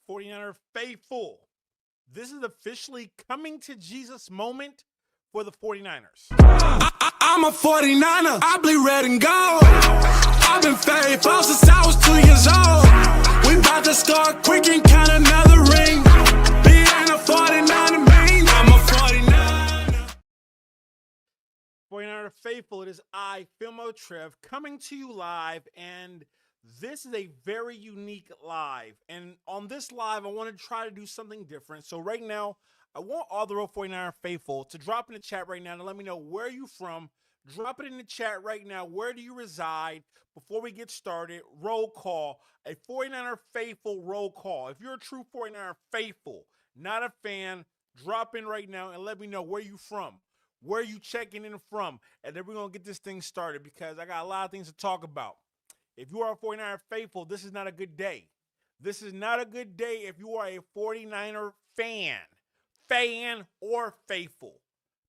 49er faithful. This is officially coming to Jesus moment for the 49ers. I'm a 49er. I bleed red and gold. I've been faithful since I was 2 years old. We about to start quick and count another ring. Being a 49er means I'm a 49er. 49er faithful, it is I, Filmo Trev, coming to you live, and this is a very unique live. And on this live, I want to try to do something different. So right now, I want all the real 49er faithful to drop in the chat right now to let me know where you from. Drop it in the chat right now. Where do you reside? Before we get started, roll call. A 49er faithful roll call. If you're a true 49er faithful, not a fan, drop in right now and let me know where you from. Where you checking in from? And then we're going to get this thing started because I got a lot of things to talk about. If you are a 49er faithful, this is not a good day. This is not a good day if you are a 49er fan or faithful,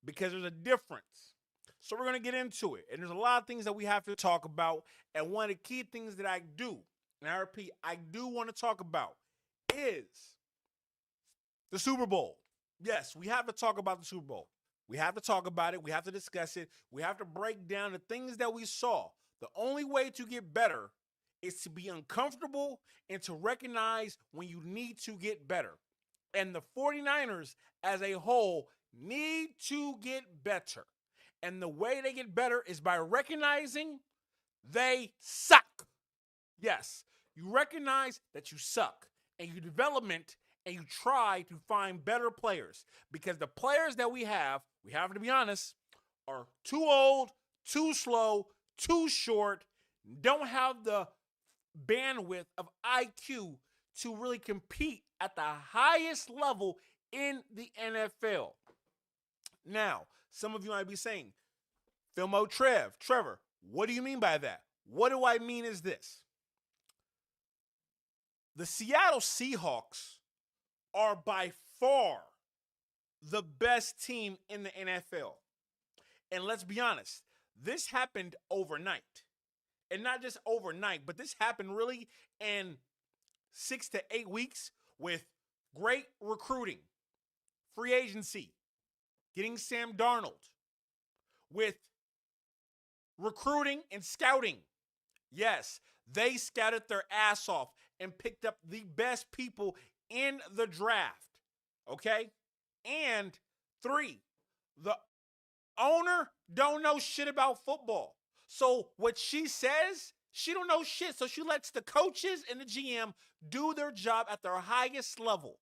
because there's a difference. So we're going to get into it. And there's a lot of things that we have to talk about. And one of the key things that I do, and I repeat, I do want to talk about, is the Super Bowl. Yes, we have to talk about the Super Bowl. We have to talk about it. We have to discuss it. We have to break down the things that we saw. The only way to get better is to be uncomfortable and to recognize when you need to get better. And the 49ers as a whole need to get better. And the way they get better is by recognizing they suck. Yes, you recognize that you suck, and you development and you try to find better players, because the players that we have to be honest, are too old, too slow, too short, don't have the bandwidth of IQ to really compete at the highest level in the NFL. Now, some of you might be saying, Filmo Trevor, what do you mean by that? What do I mean is this. The Seattle Seahawks are by far the best team in the NFL. And let's be honest, this happened overnight. And not just overnight, but this happened really in 6 to 8 weeks with great recruiting, free agency, getting Sam Darnold, with recruiting and scouting. Yes, they scouted their ass off and picked up the best people in the draft. Okay? And 3, the owner don't know shit about football. So what she says, she don't know shit. So she lets the coaches and the GM do their job at their highest level.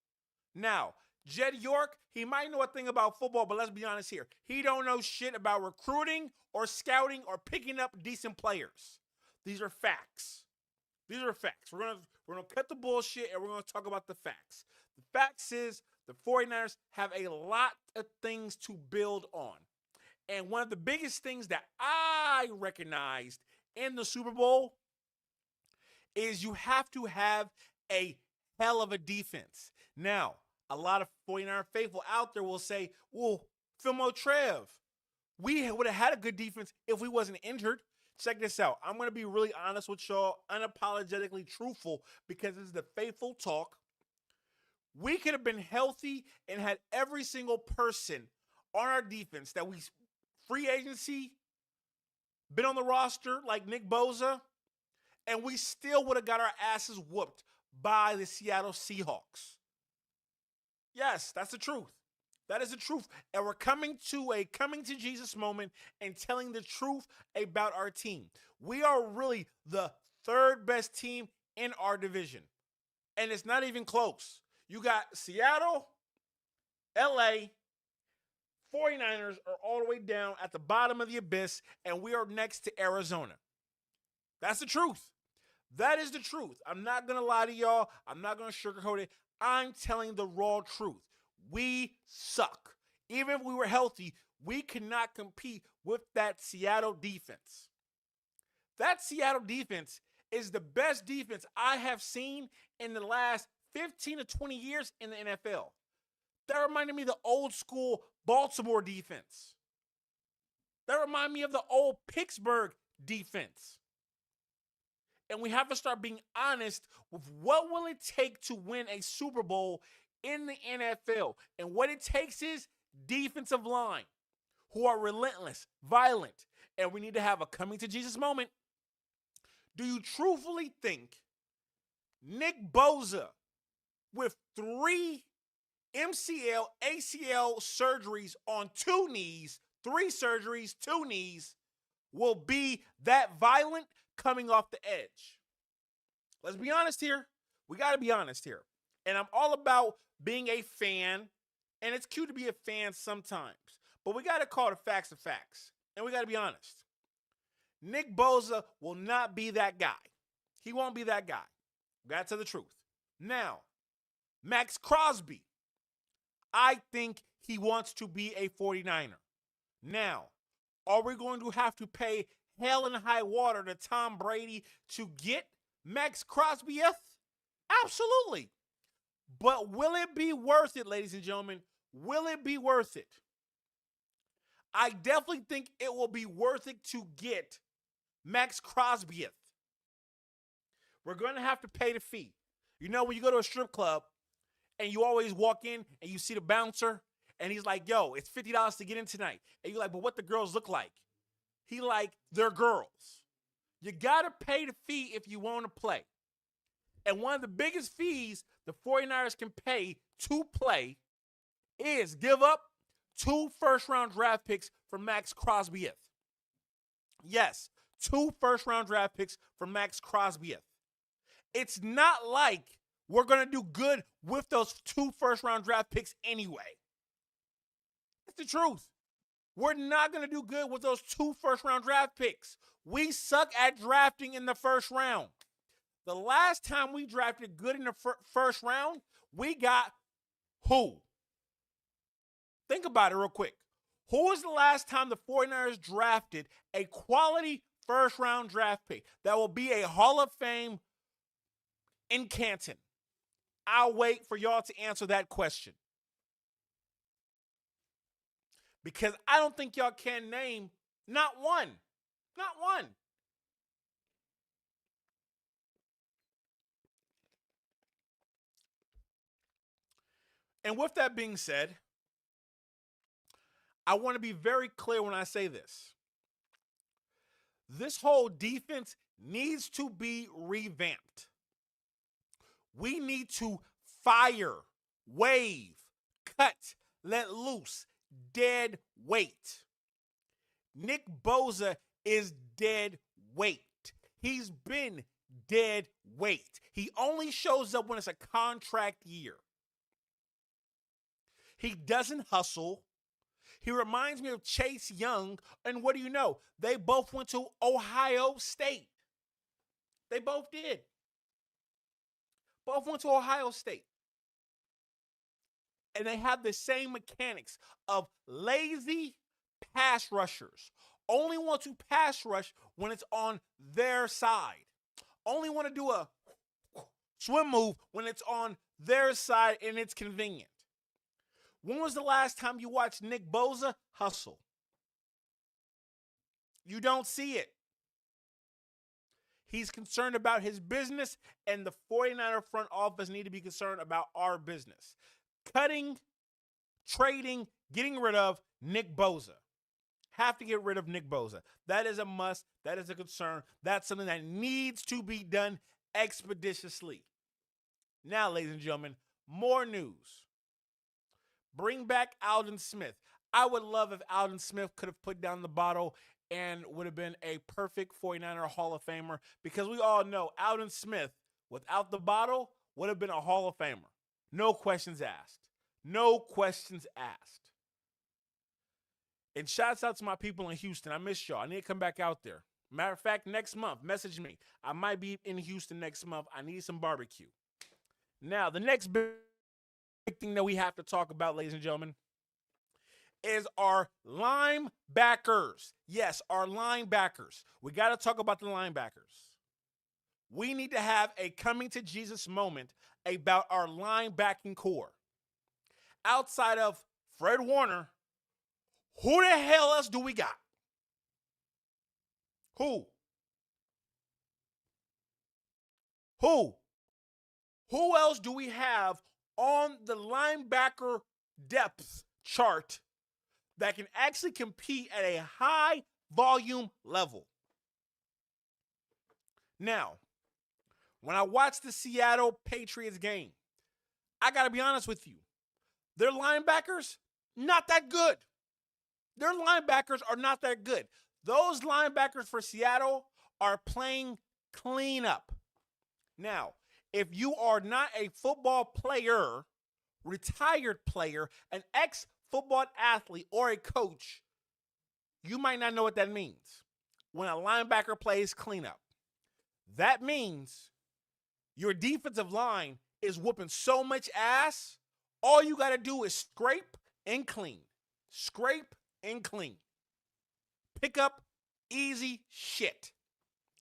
Now, Jed York, he might know a thing about football, but let's be honest here. He don't know shit about recruiting or scouting or picking up decent players. These are facts. These are facts. We're gonna cut the bullshit and we're gonna talk about the facts. The facts is the 49ers have a lot of things to build on. And one of the biggest things that I recognized in the Super Bowl is you have to have a hell of a defense. Now, a lot of 49er faithful out there will say, well, Filmo Trev, we would have had a good defense if we wasn't injured. Check this out. I'm going to be really honest with y'all, unapologetically truthful, because this is the faithful talk. We could have been healthy and had every single person on our defense that we free agency, been on the roster like Nick Bosa, and we still would have got our asses whooped by the Seattle Seahawks. Yes, that's the truth. That is the truth. And we're coming to Jesus moment and telling the truth about our team. We are really the third best team in our division. And it's not even close. You got Seattle, LA, 49ers are all the way down at the bottom of the abyss, and we are next to Arizona. That's the truth. That is the truth. I'm not going to lie to y'all. I'm not going to sugarcoat it. I'm telling the raw truth. We suck. Even if we were healthy, we could not compete with that Seattle defense. That Seattle defense is the best defense I have seen in the last 15 to 20 years in the NFL. That reminded me of the old school Baltimore defense. That reminded me of the old Pittsburgh defense. And we have to start being honest with what will it take to win a Super Bowl in the NFL. And what it takes is defensive line who are relentless, violent, and we need to have a coming to Jesus moment. Do you truthfully think Nick Bosa, with 3 MCL, ACL surgeries on 2 knees, 3 surgeries, 2 knees, will be that violent coming off the edge? Let's be honest here. We got to be honest here. And I'm all about being a fan, and it's cute to be a fan sometimes. But we got to call the facts the facts, and we got to be honest. Nick Bosa will not be that guy. He won't be that guy. We got to tell the truth. Now, Max Crosby, I think he wants to be a 49er. Now, are we going to have to pay hell and high water to Tom Brady to get Max Crosby? Absolutely. But will it be worth it, ladies and gentlemen? Will it be worth it? I definitely think it will be worth it to get Max Crosby. We're going to have to pay the fee. You know, when you go to a strip club and you always walk in and you see the bouncer and he's like, yo, it's $50 to get in tonight. And you're like, but what the girls look like? He like, they're girls. You got to pay the fee if you want to play. And one of the biggest fees the 49ers can pay to play is give up 2 first-round draft picks for Max Crosby. Yes, 2 first-round draft picks for Max Crosby. It's not like we're going to do good with those 2 first-round draft picks anyway. It's the truth. We're not going to do good with those 2 first-round draft picks. We suck at drafting in the first round. The last time we drafted good in the first round, we got who? Think about it real quick. Who was the last time the 49ers drafted a quality first-round draft pick that will be a Hall of Fame in Canton? I'll wait for y'all to answer that question. Because I don't think y'all can name not one. Not one. And with that being said, I want to be very clear when I say this. This whole defense needs to be revamped. We need to fire, wave, cut, let loose, dead weight. Nick Bosa is dead weight. He's been dead weight. He only shows up when it's a contract year. He doesn't hustle. He reminds me of Chase Young. And what do you know? They both went to Ohio State. They both did. Both went to Ohio State. And they have the same mechanics of lazy pass rushers. Only want to pass rush when it's on their side. Only want to do a swim move when it's on their side and it's convenient. When was the last time you watched Nick Bosa hustle? You don't see it. He's concerned about his business, and the 49er front office need to be concerned about our business. Cutting, trading, getting rid of Nick Bosa. Have to get rid of Nick Bosa. That is a must. That is a concern. That's something that needs to be done expeditiously. Now, ladies and gentlemen, more news. Bring back Aldon Smith. I would love if Aldon Smith could have put down the bottle and would have been a perfect 49er Hall of Famer, because we all know Aldon Smith, without the bottle, would have been a Hall of Famer. No questions asked. No questions asked. And shouts out to my people in Houston. I miss y'all. I need to come back out there. Matter of fact, next month, message me. I might be in Houston next month. I need some barbecue. Now, the next big thing that we have to talk about, ladies and gentlemen, is our linebackers. Yes, our linebackers. We got to talk about the linebackers. We need to have a coming to Jesus moment about our linebacking core. Outside of Fred Warner, who the hell else do we got? Who? Who? Who else do we have on the linebacker depth chart that can actually compete at a high volume level? Now, when I watched the Seattle Patriots game, I got to be honest with you. Their linebackers, not that good. Their linebackers are not that good. Those linebackers for Seattle are playing cleanup. Now, if you are not a football player, retired player, an ex-football athlete, or a coach, you might not know what that means. When a linebacker plays cleanup, that means your defensive line is whooping so much ass, all you got to do is scrape and clean. Scrape and clean. Pick up easy shit.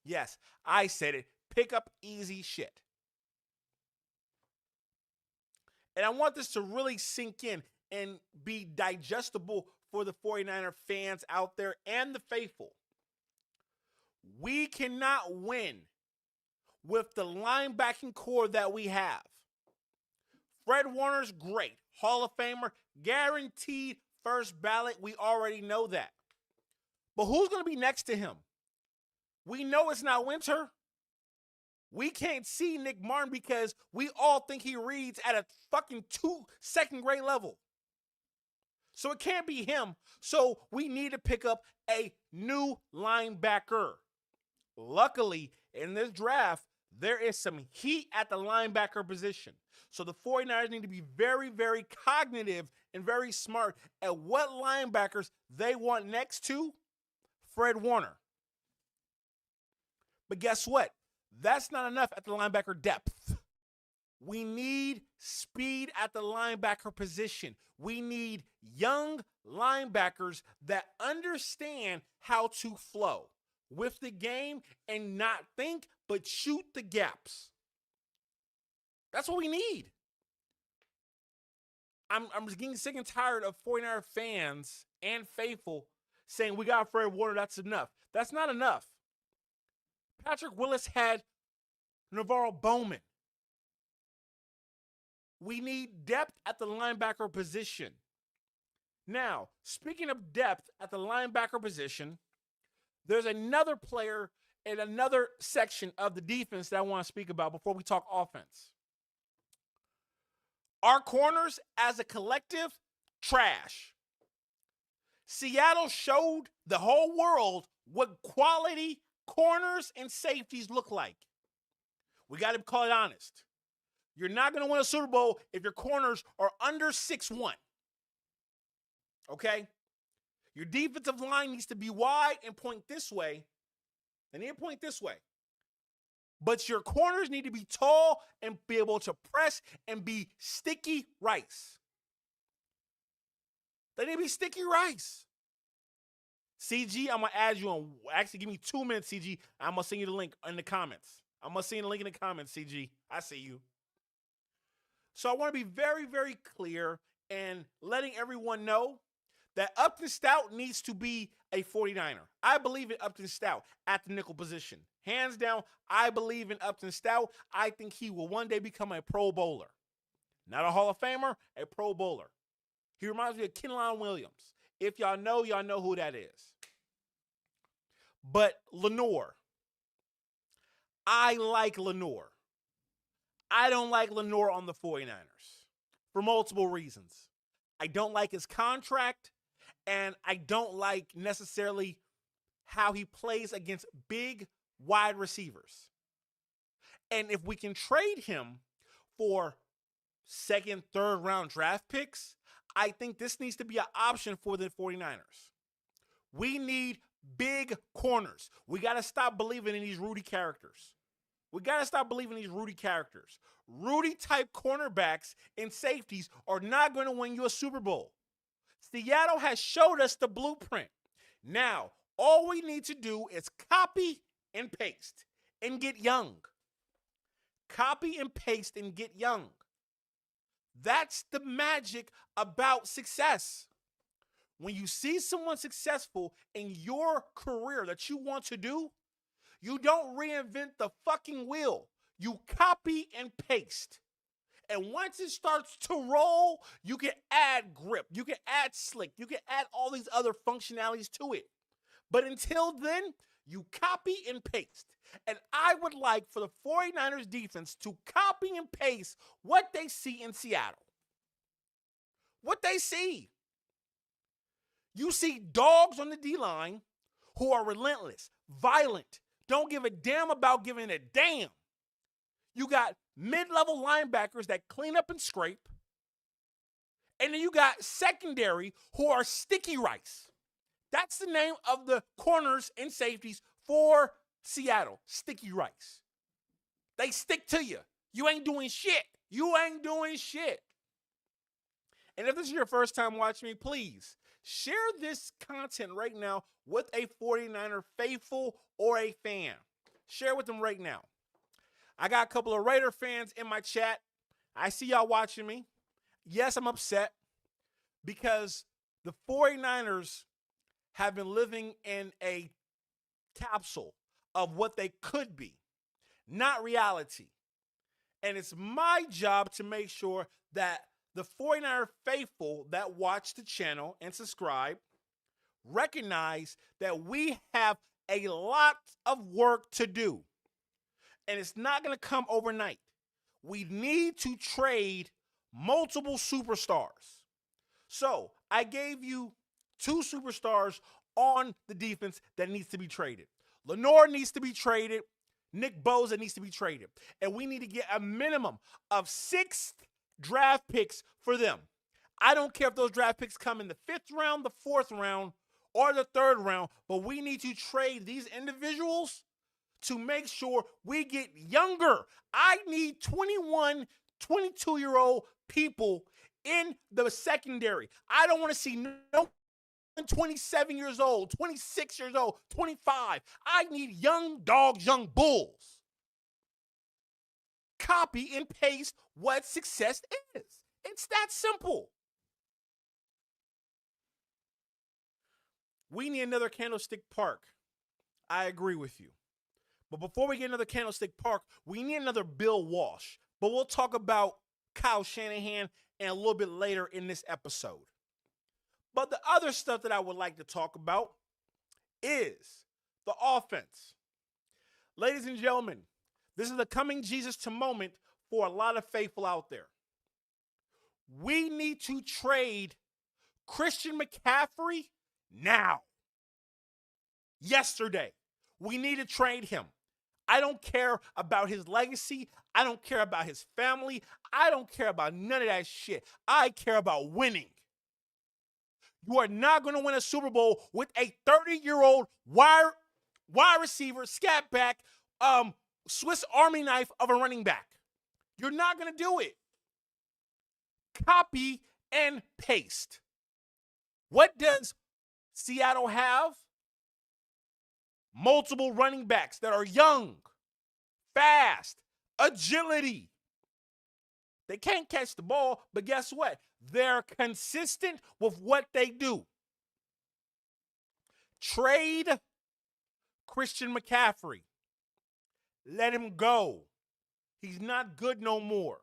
Yes, I said it. Pick up easy shit. And I want this to really sink in and be digestible for the 49er fans out there and the faithful. We cannot win with the linebacking core that we have. Fred Warner's great. Hall of Famer, guaranteed first ballot. We already know that. But who's going to be next to him? We know it's not Winter. We can't see Nick Martin because we all think he reads at a fucking second grade level. So it can't be him. So we need to pick up a new linebacker. Luckily, in this draft, there is some heat at the linebacker position. So the 49ers need to be very, very cognitive and very smart at what linebackers they want next to Fred Warner. But guess what? That's not enough at the linebacker depth. We need speed at the linebacker position. We need young linebackers that understand how to flow with the game and not think, but shoot the gaps. That's what we need. I'm just getting sick and tired of 49er fans and faithful saying we got Fred Warner, that's enough. That's not enough. Patrick Willis had Navarro Bowman. We need depth at the linebacker position. Now, speaking of depth at the linebacker position, there's another player in another section of the defense that I want to speak about before we talk offense. Our corners as a collective, trash. Seattle showed the whole world what quality corners and safeties look like. We got to call it honest. You're not going to win a Super Bowl if your corners are under 6'1". Okay? Your defensive line needs to be wide and point this way. They need to point this way. But your corners need to be tall and be able to press and be sticky rice. They need to be sticky rice. CG, I'm going to add you on. Actually, give me 2 minutes, CG. I'm going to send you the link in the comments. I'm going to send you the link in the comments, CG. I see you. So I want to be very, very clear and letting everyone know that Upton Stout needs to be a 49er. I believe in Upton Stout at the nickel position. Hands down, I believe in Upton Stout. I think he will one day become a Pro Bowler. Not a Hall of Famer, a Pro Bowler. He reminds me of Kenlon Williams. If y'all know who that is. But Lenore. I like Lenore. I don't like Lenore on the 49ers for multiple reasons. I don't like his contract, and I don't like necessarily how he plays against big wide receivers. And if we can trade him for second, third round draft picks, I think this needs to be an option for the 49ers. We need big corners. We got to stop believing in these Rudy characters. Rudy-type cornerbacks and safeties are not going to win you a Super Bowl. Seattle has showed us the blueprint. Now, all we need to do is copy and paste and get young. Copy and paste and get young. That's the magic about success. When you see someone successful in your career that you want to do, you don't reinvent the fucking wheel. You copy and paste. And once it starts to roll, you can add grip, you can add slick, you can add all these other functionalities to it. But until then, you copy and paste. And I would like for the 49ers defense to copy and paste what they see in Seattle. What they see. You see dogs on the D-line who are relentless, violent, don't give a damn about giving a damn. You got mid-level linebackers that clean up and scrape. And then you got secondary who are sticky rice. That's the name of the corners and safeties for Seattle, sticky rice. They stick to you. You ain't doing shit. You ain't doing shit. And if this is your first time watching me, please share this content right now with a 49er faithful or a fan. Share with them right now. I got a couple of Raider fans in my chat. I see y'all watching me. Yes, I'm upset because the 49ers have been living in a capsule of what they could be, not reality. And it's my job to make sure that the 49er faithful that watch the channel and subscribe recognize that we have a lot of work to do. And it's not going to come overnight. We need to trade multiple superstars. So I gave you 2 superstars on the defense that needs to be traded. Lenore needs to be traded. Nick Bosa needs to be traded. And we need to get a minimum of 6 draft picks for them. I don't care if those draft picks come in the 5th round, the 4th round, or the 3rd round, but we need to trade these individuals to make sure we get younger. I need 21, 22-year-old people in the secondary. I don't want to see no 27 years old, 26 years old, 25. I need young dogs, young bulls. Copy and paste what success is. It's that simple. We need another Candlestick Park. I agree with you. But before we get another Candlestick Park, we need another Bill Walsh. But we'll talk about Kyle Shanahan and a little bit later in this episode. But the other stuff that I would like to talk about is the offense. Ladies and gentlemen, this is the coming Jesus to moment for a lot of faithful out there. We need to trade Christian McCaffrey now. Yesterday. We need to trade him. I don't care about his legacy. I don't care about his family. I don't care about none of that shit. I care about winning. You are not going to win a Super Bowl with a 30-year-old wide receiver, scat back, Swiss Army knife of a running back. You're not going to do it. Copy and paste. What does Seattle have? Multiple running backs that are young, fast, agility. They can't catch the ball, but guess what? They're consistent with what they do. Trade Christian McCaffrey. Let him go. He's not good no more.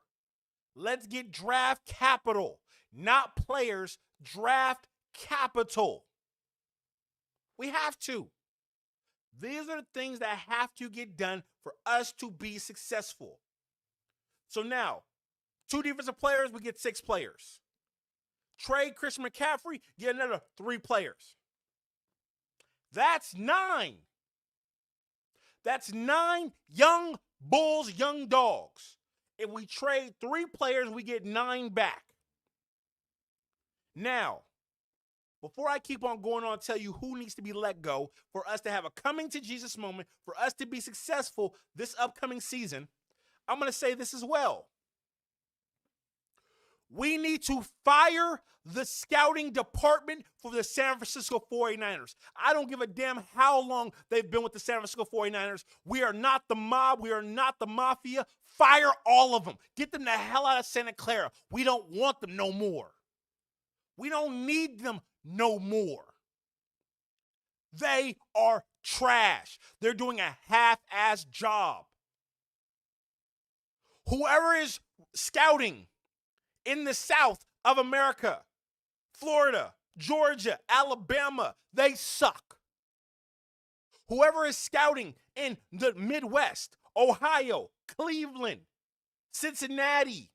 Let's get draft capital, not players, draft capital. We have to. These are the things that have to get done for us to be successful. So now, 2 defensive players, we get 6 players. Trade Christian McCaffrey, get another 3 players. That's 9. That's 9 young bulls, young dogs. If we trade 3 players, we get 9 back. Now, before I keep on going on and tell you who needs to be let go for us to have a coming to Jesus moment, for us to be successful this upcoming season, I'm going to say this as well. We need to fire the scouting department for the San Francisco 49ers. I don't give a damn how long they've been with the San Francisco 49ers. We are not the mob. We are not the mafia. Fire all of them. Get them the hell out of Santa Clara. We don't want them no more. We don't need them no more. They are trash. They're doing a half-ass job. Whoever is scouting in the South of America, Florida, Georgia, Alabama, they suck. Whoever is scouting in the Midwest, Ohio, Cleveland, Cincinnati,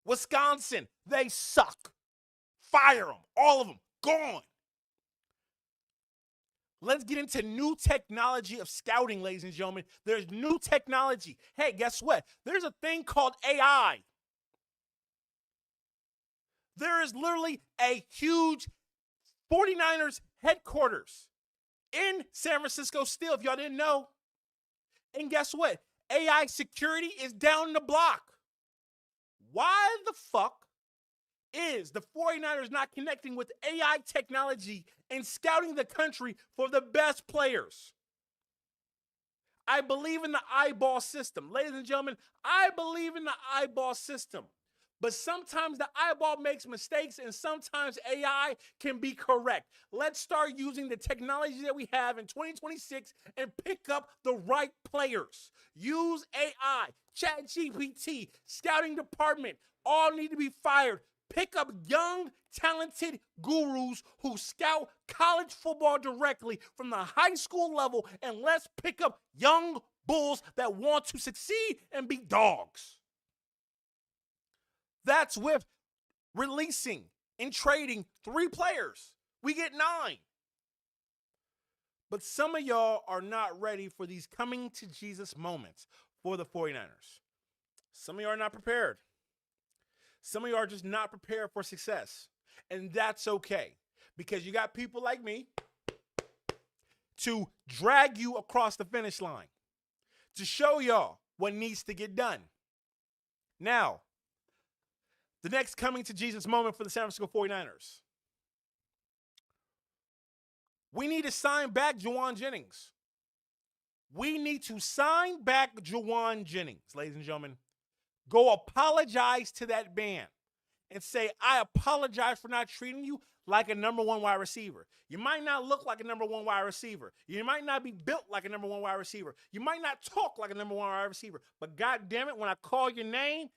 Wisconsin, they suck. Fire them, all of them, gone. Let's get into new technology of scouting, ladies and gentlemen. There's new technology. Hey, guess what? There's a thing called AI. There is literally a huge 49ers headquarters in San Francisco still, if y'all didn't know. And guess what? AI security is down the block. Why the fuck is the 49ers not connecting with AI technology and scouting the country for the best players? I believe in the eyeball system. Ladies and gentlemen, I believe in the eyeball system. But sometimes the eyeball makes mistakes and sometimes AI can be correct. Let's start using the technology that we have in 2026 and pick up the right players. Use AI, ChatGPT, scouting department, all need to be fired. Pick up young, talented gurus who scout college football directly from the high school level, and let's pick up young bulls that want to succeed and be dogs. That's with releasing and trading 3 players. We get 9. But some of y'all are not ready for these coming to Jesus moments for the 49ers. Some of y'all are not prepared. Some of you are just not prepared for success. And that's okay. Because you got people like me to drag you across the finish line. To show y'all what needs to get done. Now, the next coming to Jesus moment for the San Francisco 49ers. We need to sign back Juwan Jennings. We need to sign back Juwan Jennings, ladies and gentlemen. Go apologize to that man and say, I apologize for not treating you like a number 1 wide receiver. You might not look like a number 1 wide receiver. You might not be built like a number 1 wide receiver. You might not talk like a number 1 wide receiver. But God damn it, when I call your name,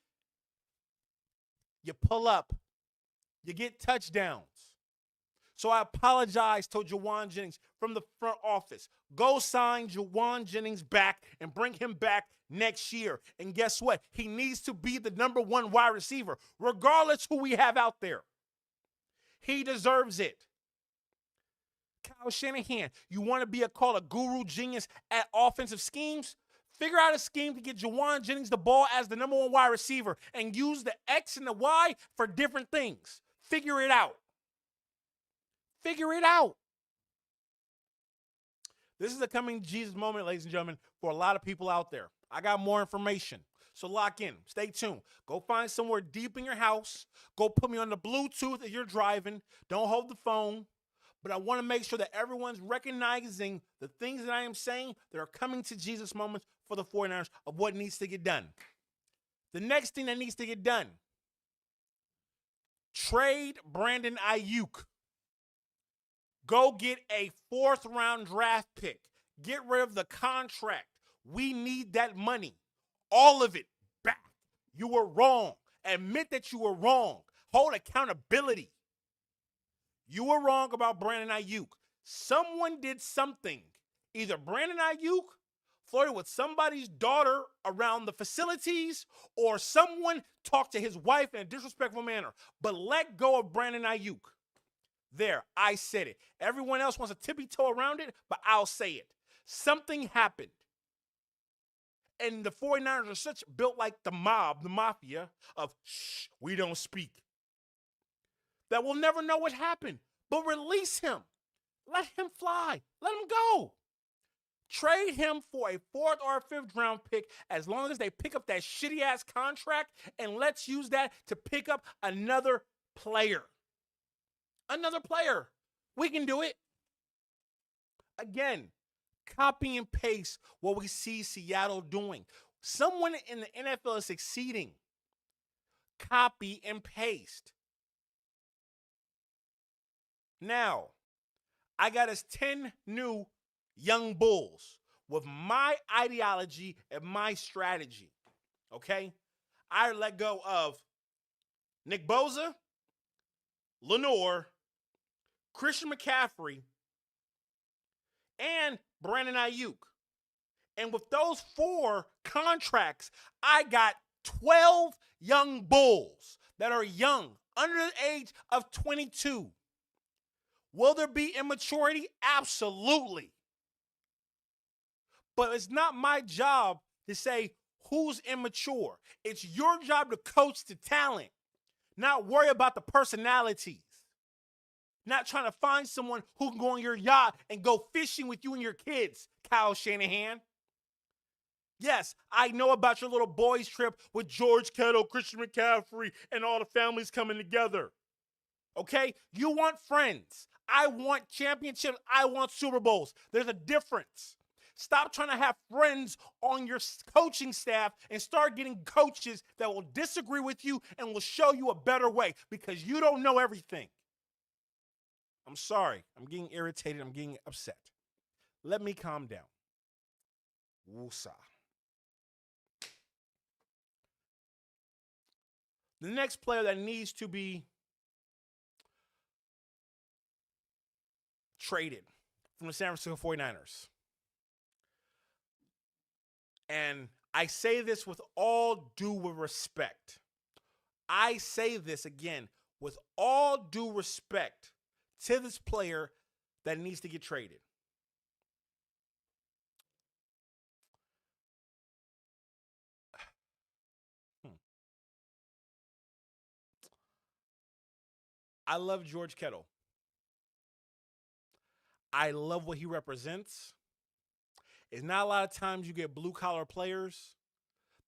you pull up. You get touchdowns. So I apologize to Juwan Jennings from the front office. Go sign Juwan Jennings back and bring him back next year. And guess what? He needs to be the number 1 wide receiver, regardless who we have out there. He deserves it. Kyle Shanahan, you want to be called a guru genius at offensive schemes? Figure out a scheme to get Juwan Jennings the ball as the number 1 wide receiver and use the X and the Y for different things. Figure it out. Figure it out. This is a coming Jesus moment, ladies and gentlemen, for a lot of people out there. I got more information. So lock in. Stay tuned. Go find somewhere deep in your house. Go put me on the Bluetooth if you're driving. Don't hold the phone. But I want to make sure that everyone's recognizing the things that I am saying that are coming to Jesus moments for the 49ers of what needs to get done. The next thing that needs to get done, trade Brandon Ayuk. Go get a 4th-round draft pick. Get rid of the contract. We need that money. All of it back. You were wrong. Admit that you were wrong. Hold accountability. You were wrong about Brandon Ayuk. Someone did something. Either Brandon Ayuk flirted with somebody's daughter around the facilities, or someone talked to his wife in a disrespectful manner. But let go of Brandon Ayuk. There, I said it. Everyone else wants to tippy-toe around it, but I'll say it. Something happened. And the 49ers are such built like the mob, the mafia, of shh, we don't speak. That we'll never know what happened. But release him. Let him fly. Let him go. Trade him for a 4th or a 5th round pick as long as they pick up that shitty-ass contract, and let's use that to pick up another player. Another player. We can do it. Again, copy and paste what we see Seattle doing. Someone in the NFL is succeeding. Copy and paste. Now, I got us 10 new young bulls with my ideology and my strategy. Okay? I let go of Nick Bosa, Lenore, Christian McCaffrey, and Brandon Ayuk. And with those 4 contracts, I got 12 young bulls that are young, under the age of 22. Will there be immaturity? Absolutely. But it's not my job to say who's immature. It's your job to coach the talent, not worry about the personalities. Not trying to find someone who can go on your yacht and go fishing with you and your kids, Kyle Shanahan. Yes, I know about your little boys trip with George Kittle, Christian McCaffrey, and all the families coming together. Okay? You want friends. I want championships. I want Super Bowls. There's a difference. Stop trying to have friends on your coaching staff and start getting coaches that will disagree with you and will show you a better way because you don't know everything. I'm sorry. I'm getting irritated. I'm getting upset. Let me calm down. Woosah. The next player that needs to be traded from the San Francisco 49ers. And I say this with all due respect. I say this again with all due respect to this player that needs to get traded. I love George Kittle. I love what he represents. It's not a lot of times you get blue-collar players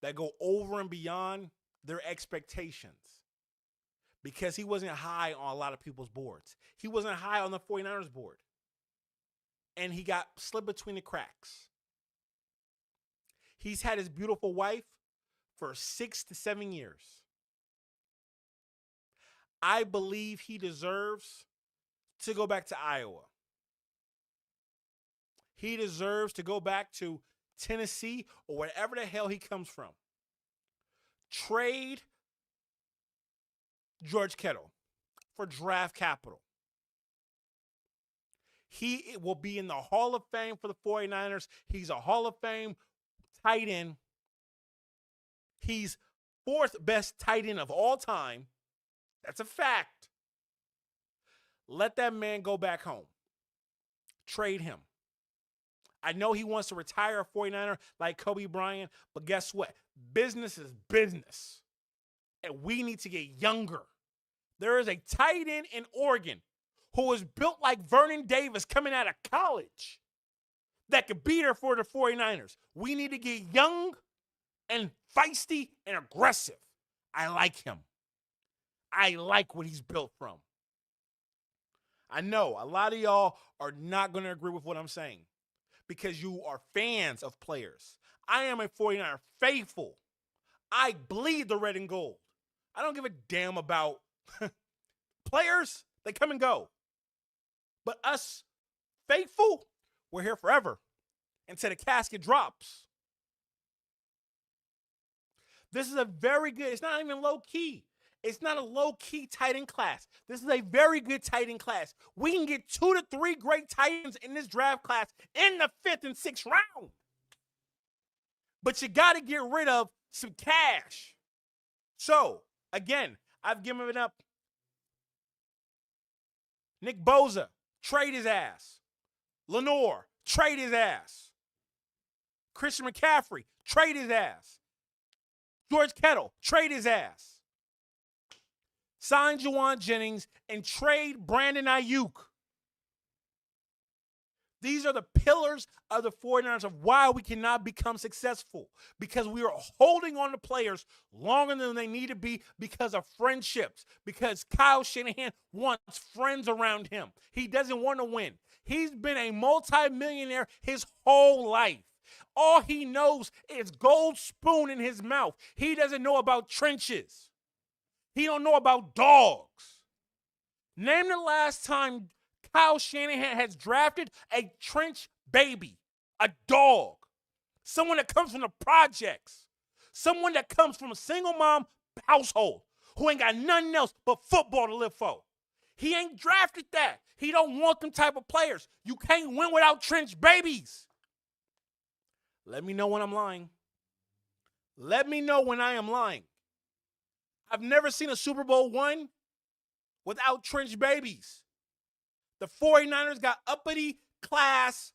that go over and beyond their expectations because he wasn't high on a lot of people's boards. He wasn't high on the 49ers board. And he got slipped between the cracks. He's had his beautiful wife for 6 to 7 years. I believe he deserves to go back to Iowa. He deserves to go back to Tennessee or wherever the hell he comes from. Trade George Kittle for draft capital. He will be in the Hall of Fame for the 49ers. He's a Hall of Fame tight end. He's 4th best tight end of all time. That's a fact. Let that man go back home. Trade him. I know he wants to retire a 49er like Kobe Bryant, but guess what? Business is business. And we need to get younger. There is a tight end in Oregon who was built like Vernon Davis coming out of college that could be there for the 49ers. We need to get young and feisty and aggressive. I like him. I like what he's built from. I know a lot of y'all are not going to agree with what I'm saying because you are fans of players. I am a 49er faithful. I bleed the red and gold. I don't give a damn about players. They come and go. But us faithful, we're here forever until the casket drops. This is a very good, it's not even low key. It's not a low-key tight end class. This is a very good tight end class. We can get 2 to 3 great tight ends in this draft class in the 5th and 6th round. But you got to get rid of some cash. So, again, I've given it up. Nick Bosa, trade his ass. Lenore, trade his ass. Christian McCaffrey, trade his ass. George Kittle, trade his ass. Sign Juwan Jennings and trade Brandon Ayuk. These are the pillars of the 49ers of why we cannot become successful. Because we are holding on to players longer than they need to be because of friendships. Because Kyle Shanahan wants friends around him. He doesn't want to win. He's been a multimillionaire his whole life. All he knows is gold spoon in his mouth. He doesn't know about trenches. He don't know about dogs. Name the last time Kyle Shanahan has drafted a trench baby, a dog, someone that comes from the projects, Someone that comes from a single mom household who ain't got nothing else but football to live for. He ain't drafted that. He don't want them type of players. You can't win without trench babies. Let me know when I'm lying. Let me know when I am lying. I've never seen a Super Bowl won without trench babies. The 49ers got uppity class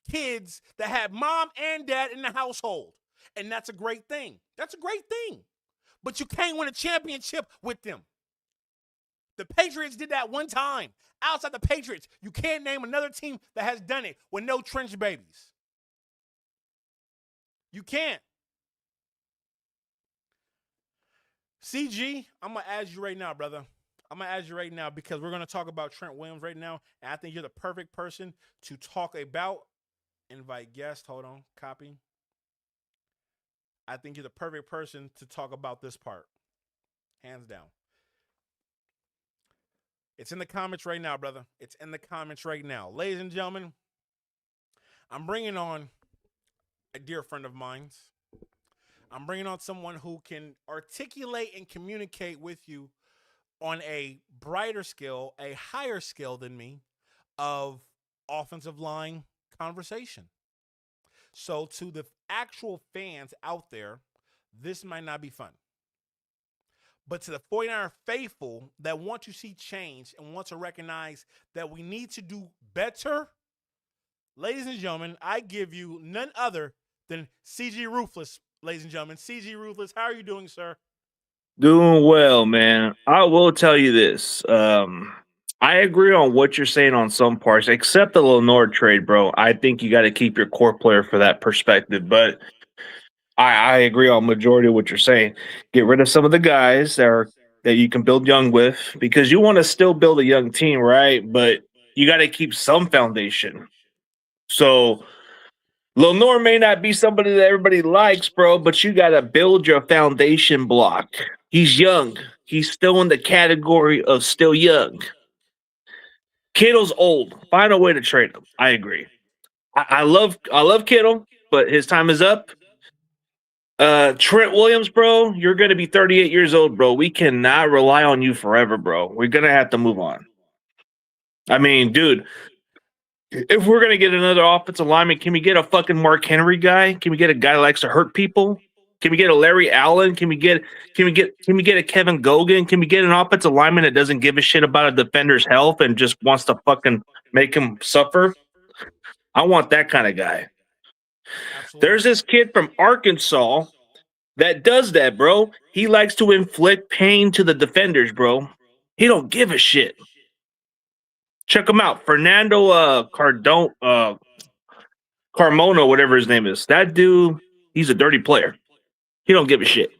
kids that have mom and dad in the household. And that's a great thing. That's a great thing. But you can't win a championship with them. The Patriots did that one time. Outside the Patriots, you can't name another team that has done it with no trench babies. You can't. CG, I'm going to ask you right now, brother. I'm going to ask you right now because we're going to talk about Trent Williams right now. And I think you're the perfect person to talk about. Invite guest. Hold on. Copy. I think you're the perfect person to talk about this part. Hands down. It's in the comments right now, brother. It's in the comments right now. Ladies and gentlemen, I'm bringing on a dear friend of mine. I'm bringing on someone who can articulate and communicate with you on a brighter scale, a higher scale than me, of offensive line conversation. So to the actual fans out there, this might not be fun. But to the 49er faithful that want to see change and want to recognize that we need to do better, ladies and gentlemen, I give you none other than CG Ruthless, ladies and gentlemen. CG Ruthless, how are you doing, sir? Doing well, man. I will tell you this. I agree on what you're saying on some parts, except the Lenore trade, bro. I think you got to keep your core player for that perspective. But I agree on majority of what you're saying. Get rid of some of the guys that you can build young with, because you want to still build a young team, right? But you got to keep some foundation. So Lenore may not be somebody that everybody likes, bro, but you got to build your foundation block. He's young. He's still in the category of still young. Kittle's old. Find a way to trade him. I agree. I love Kittle, but his time is up. Trent Williams, bro, you're going to be 38 years old, bro. We cannot rely on you forever, bro. We're going to have to move on. I mean, dude, if we're going to get another offensive lineman, can we get a fucking Mark Henry guy? Can we get a guy that likes to hurt people? Can we get a Larry Allen? Can we get a Kevin Gogan? Can we get an offensive lineman that doesn't give a shit about a defender's health and just wants to fucking make him suffer? I want that kind of guy. Absolutely. There's this kid from Arkansas that does that, bro. He likes to inflict pain to the defenders, bro. He don't give a shit. Check him out. Fernando Carmona, whatever his name is. That dude, he's a dirty player. He don't give a shit.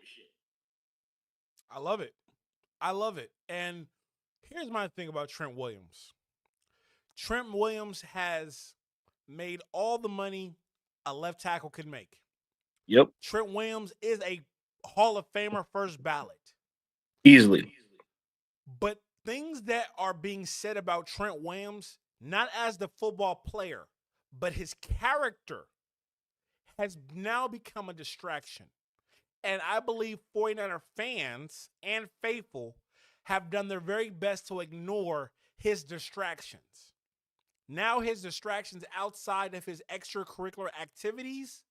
I love it. I love it. And here's my thing about Trent Williams. Trent Williams has made all the money a left tackle could make. Yep. Trent Williams is a Hall of Famer first ballot. Easily. But things that are being said about Trent Williams, not as the football player, but his character, has now become a distraction. And I believe 49er fans and faithful have done their very best to ignore his distractions. Now his distractions outside of his extracurricular activities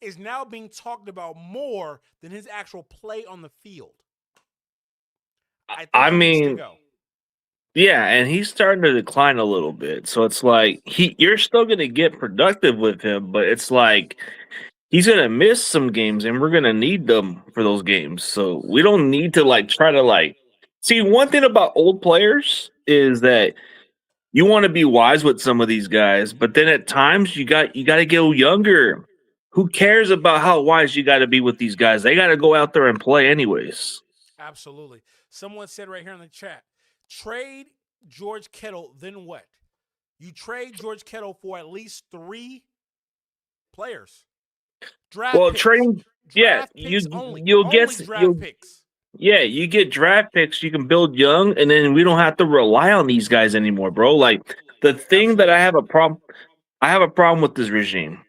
is now being talked about more than his actual play on the field. I mean, yeah, and he's starting to decline a little bit. So it's like you're still going to get productive with him, but it's like he's going to miss some games, and we're going to need them for those games. So we don't need to try to see. One thing about old players is that you want to be wise with some of these guys, but then at times you got to go younger. Who cares about how wise you got to be with these guys? They got to go out there and play anyways. Absolutely. Someone said right here in the chat, trade George Kittle, then what? You trade George Kittle for at least 3 players. Draft picks. Trading, yeah, you'll get draft picks. Yeah, you get draft picks. You can build young, and then we don't have to rely on these guys anymore, bro. The thing that I have a problem with this regime.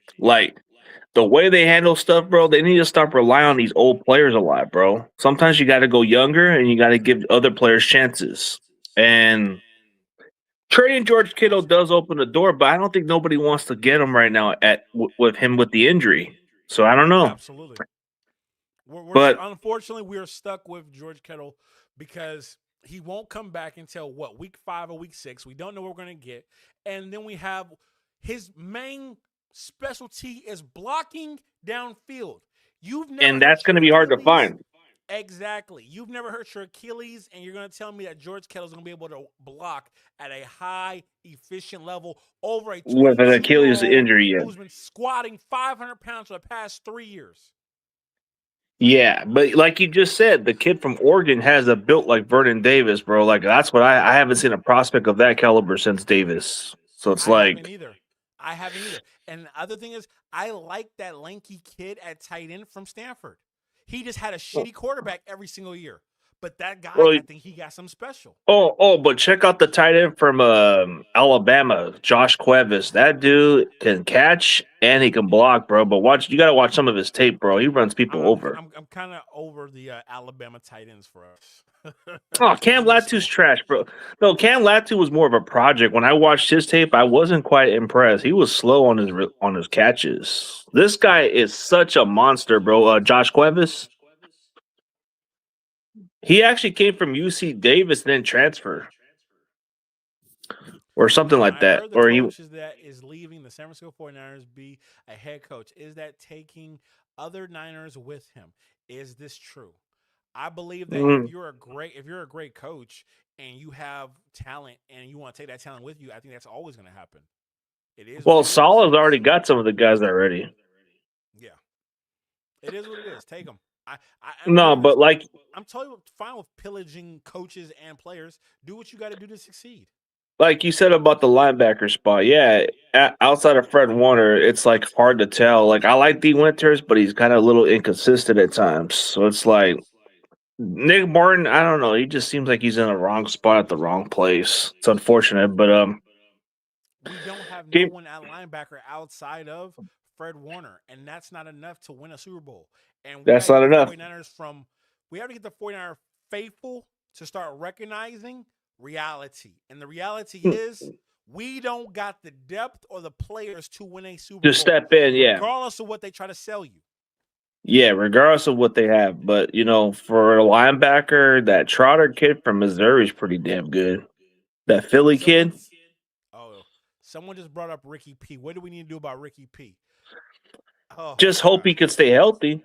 the way they handle stuff, bro, they need to stop relying on these old players a lot, bro. Sometimes you got to go younger and you got to give other players chances. And trading George Kittle does open the door, but I don't think nobody wants to get him right now with him with the injury. So I don't know. Absolutely. But Unfortunately, we're stuck with George Kittle because he won't come back until week 5 or week 6. We don't know what we're going to get. And then we have his main specialty is blocking downfield. And that's going to be hard to find. Exactly. You've never hurt your Achilles, and you're going to tell me that George Kittle is going to be able to block at a high, efficient level over a with an Achilles injury who's been squatting 500 pounds for the past 3 years. Yeah, but like you just said, the kid from Oregon has a built like Vernon Davis, bro. Like that's what I haven't seen a prospect of that caliber since Davis. So it's I haven't either. And the other thing is, I like that lanky kid at tight end from Stanford. He just had a shitty quarterback every single year. But that guy, I think he got something special. But check out the tight end from Alabama, Josh Cuevas. That dude can catch and he can block, bro. But you got to watch some of his tape, bro. He runs people over. I'm kind of over the Alabama tight ends for us. Cam Latu's trash, bro. No, Cam Latu was more of a project. When I watched his tape, I wasn't quite impressed. He was slow on his catches. This guy is such a monster, bro. Josh Cuevas. He actually came from UC Davis and then transferred. Or something like that. I heard the coach that is leaving the San Francisco 49ers be a head coach. Is that taking other Niners with him? Is this true? I believe that if you're a great coach and you have talent and you want to take that talent with you, I think that's always going to happen. It is. Well, Salah's already got some of the guys already. Yeah. It is what it is. Take them. I'm totally fine with pillaging coaches and players. Do what you got to do to succeed. Like you said about the linebacker spot, yeah. Outside of Fred Warner, it's like hard to tell. Like I like D. Winters, but he's kind of a little inconsistent at times. So it's like Nick Martin. I don't know. He just seems like he's in the wrong spot at the wrong place. It's unfortunate, but we don't have no one at linebacker outside of Fred Warner, and that's not enough to win a Super Bowl. And that's not enough. We have to get the 49er faithful to start recognizing reality. And the reality is we don't got the depth or the players to win a Super Bowl. To step in, yeah. Regardless of what they try to sell you. Yeah, regardless of what they have. But, for a linebacker, that Trotter kid from Missouri is pretty damn good. That Philly kid. Oh, someone just brought up Ricky P. What do we need to do about Ricky P? Just hope he could stay healthy.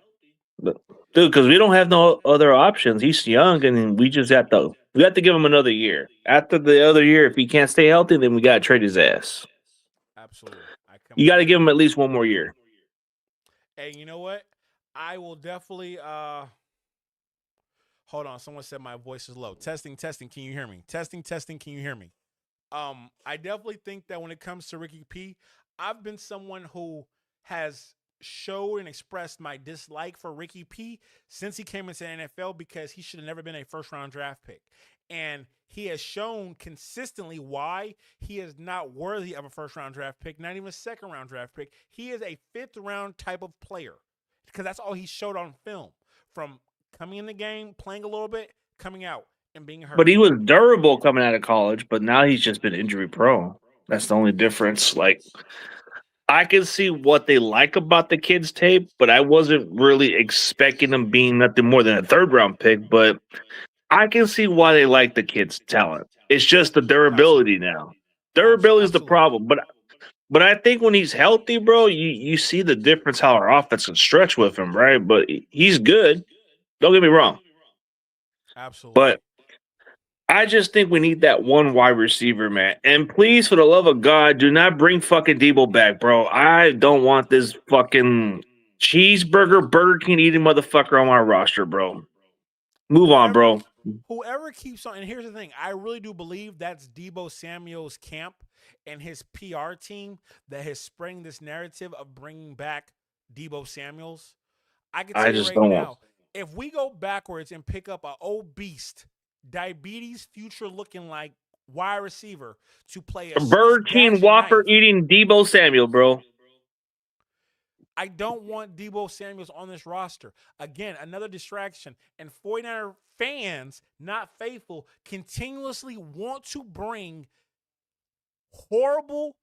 But, dude, because we don't have no other options. He's young, and we have to give him another year. After the other year, if he can't stay healthy, then we got to trade his ass. Absolutely. You got to give him at least one more year. Hey, you know what? I will definitely hold on. Someone said my voice is low. Testing. Can you hear me? Testing. Can you hear me? I definitely think that when it comes to Ricky P, I've been someone who has showed and expressed my dislike for Ricky P since he came into the NFL because he should have never been a first-round draft pick. And he has shown consistently why he is not worthy of a first-round draft pick, not even a second-round draft pick. He is a fifth-round type of player because that's all he showed on film from coming in the game, playing a little bit, coming out, and being hurt. But he was durable coming out of college, but now he's just been injury-prone. That's the only difference. I can see what they like about the kid's tape, but I wasn't really expecting him being nothing more than a third-round pick. But I can see why they like the kid's talent. It's just the durability now. Durability is the problem. But I think when he's healthy, bro, you see the difference how our offense can stretch with him, right? But he's good. Don't get me wrong. Absolutely. But I just think we need that one wide receiver, man. And please, for the love of God, do not bring fucking Debo back, bro. I don't want this fucking cheeseburger, Burger King eating motherfucker on my roster, bro. Move on, bro. Whoever keeps on, and here's the thing, I really do believe that's Debo Samuel's camp and his PR team that has spreading this narrative of bringing back Debo Samuels. I can tell you right now, if we go backwards and pick up an old beast, diabetes future looking like wide receiver to play a Burger King Whopper eating Debo Samuel, bro. I don't want Debo Samuels on this roster. Again, another distraction. And 49er fans, not faithful, continuously want to bring horrible